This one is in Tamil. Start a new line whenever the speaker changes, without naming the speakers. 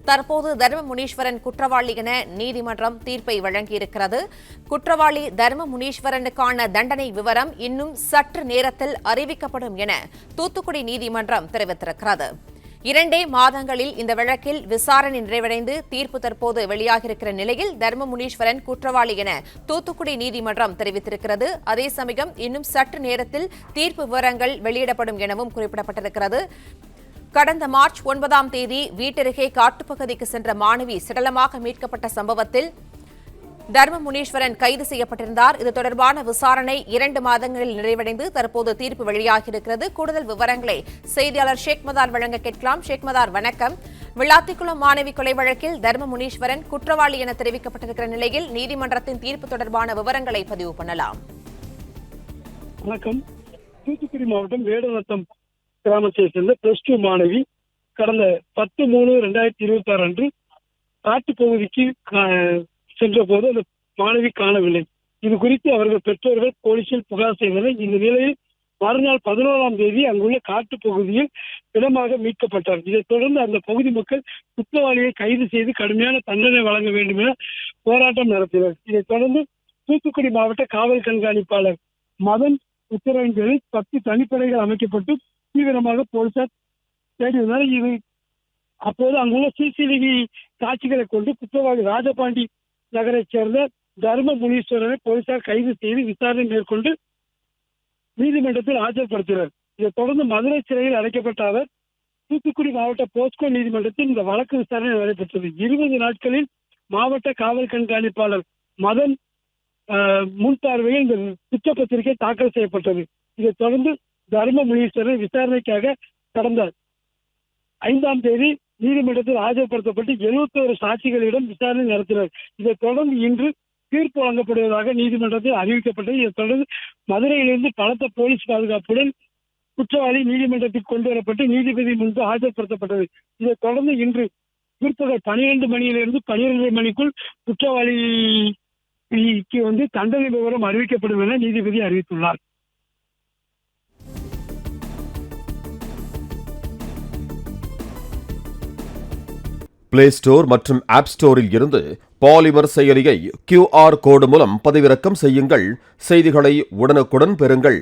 தற்போது தர்ம முனீஸ்வரன் குற்றவாளி என நீதிமன்றம் தீர்ப்பை வழங்கியிருக்கிறது. குற்றவாளி தர்ம முனீஸ்வரனுக்கான தண்டனை விவரம் இன்னும் சற்று நேரத்தில் அறிவிக்கப்படும் என தூத்துக்குடி நீதிமன்றம் தெரிவித்திருக்கிறது. 2 மாதங்களில் இந்த வழக்கில் விசாரணை நிறைவடைந்து தீர்ப்பு தற்போது வெளியாகியிருக்கிற நிலையில் தர்ம முனீஸ்வரன் குற்றவாளி என தூத்துக்குடி நீதிமன்றம் தெரிவித்திருக்கிறது. அதே சமயம் இன்னும் சற்று நேரத்தில் தீர்ப்பு விவரங்கள் வெளியிடப்படும் எனவும் குறிப்பிடப்பட்டிருக்கிறது. கடந்த மார்ச் 9ஆம் தேதி வீட்டருகே காட்டுப்பகுதிக்கு சென்ற மாணவி சடலமாக மீட்கப்பட்ட சம்பவத்தில் தர்ம முனீஸ்வரன் கைது செய்யப்பட்டிருந்தார். இது தொடர்பான விசாரணை 2 மாதங்களில் நிறைவடைந்து தற்போது தீர்ப்பு வெளியாகியிருக்கிறது. கூடுதல் விவரங்களை செய்தியாளர் ஷேக் மதார் வழங்க கேட்கலாம். ஷேக் மதார், வணக்கம். விளாத்திக்குளம் மாணவி கொலை வழக்கில் தர்ம முனீஸ்வரன் குற்றவாளி என தெரிவிக்கப்பட்டிருக்கிற நிலையில் நீதிமன்றத்தின் தீர்ப்பு தொடர்பான விவரங்களை பதிவு பண்ணலாம்.
வணக்கம். தூத்துக்குடி மாவட்டம் வேடநத்தம் கிராமத்தை சேர்ந்த +2 மாணவி கடந்த 10/3/2026 அன்று காட்டுப்பகுதிக்கு சென்ற போது அந்த மாணவி காணவில்லை. இது குறித்து அவர்கள் பெற்றோர்கள் போலீசில் புகார் செய்தனர். இந்த நிலையில் மறுநாள் 11ஆம் தேதி அங்குள்ள காட்டுப்பகுதியில் பிணமாக மீட்கப்பட்டார். இதைத் தொடர்ந்து அந்த பகுதி மக்கள் குற்றவாளியை கைது செய்து கடுமையான தண்டனை வழங்க வேண்டும் என போராட்டம் நடத்தினர். இதைத் தொடர்ந்து தூத்துக்குடி மாவட்ட காவல் கண்காணிப்பாளர் மதன் உத்தரவின் பேரில் 10 தனிப்படைகள் அமைக்கப்பட்டு தீவிரமாக போலீசார் தேடி வந்தனர். இது அப்போது அங்குள்ள சிசிடிவி காட்சிகளை கொண்டு குற்றவாளி ராஜபாண்டி நகரைச் சேர்ந்த தர்ம முனீஸ்வரனை போலீசார் கைது செய்து விசாரணை மேற்கொண்டு நீதிமன்றத்தில் ஆஜர்படுத்தினர். இதைத் தொடர்ந்து மதுரை சிறையில் அடைக்கப்பட்ட அவர் தூத்துக்குடி மாவட்ட போஸ்கோ நீதிமன்றத்தில் இந்த வழக்கு விசாரணை நடைபெற்றது. 20 நாட்களில் மாவட்ட காவல் கண்காணிப்பாளர் மதன் முன்பார்வையில் இந்த குற்றப்பத்திரிகை தாக்கல் செய்யப்பட்டது. இதைத் தொடர்ந்து தர்ம முனீஸ்வரன் விசாரணைக்காக கடந்த 5ஆம் தேதி நீதிமன்றத்தில் ஆஜர்படுத்தப்பட்டு 71 சாட்சிகளிடம் விசாரணை நடத்தினர். இதைத் தொடர்ந்து இன்று தீர்ப்பு வழங்கப்படுவதாக நீதிமன்றத்தில் அறிவிக்கப்பட்டது. இதைத் தொடர்ந்து மதுரையிலிருந்து பலத்த போலீஸ் பாதுகாப்புடன் குற்றவாளி நீதிமன்றத்தில் கொண்டு வரப்பட்டு நீதிபதி முன்பு ஆஜர்படுத்தப்பட்டது. இதைத் தொடர்ந்து இன்று பிற்பகல் 12 மணியிலிருந்து 12:30 மணிக்குள் குற்றவாளிக்கு தண்டனை விவரம் அறிவிக்கப்படும் என நீதிபதி அறிவித்துள்ளார்.
பிளே ஸ்டோர் மற்றும் ஆப் ஸ்டோரில் இருந்து பாலிமர் செயலியை QR கோடு மூலம் பதிவிறக்கம் செய்யுங்கள். செய்திகளை உடனுக்குடன் பெறுங்கள்.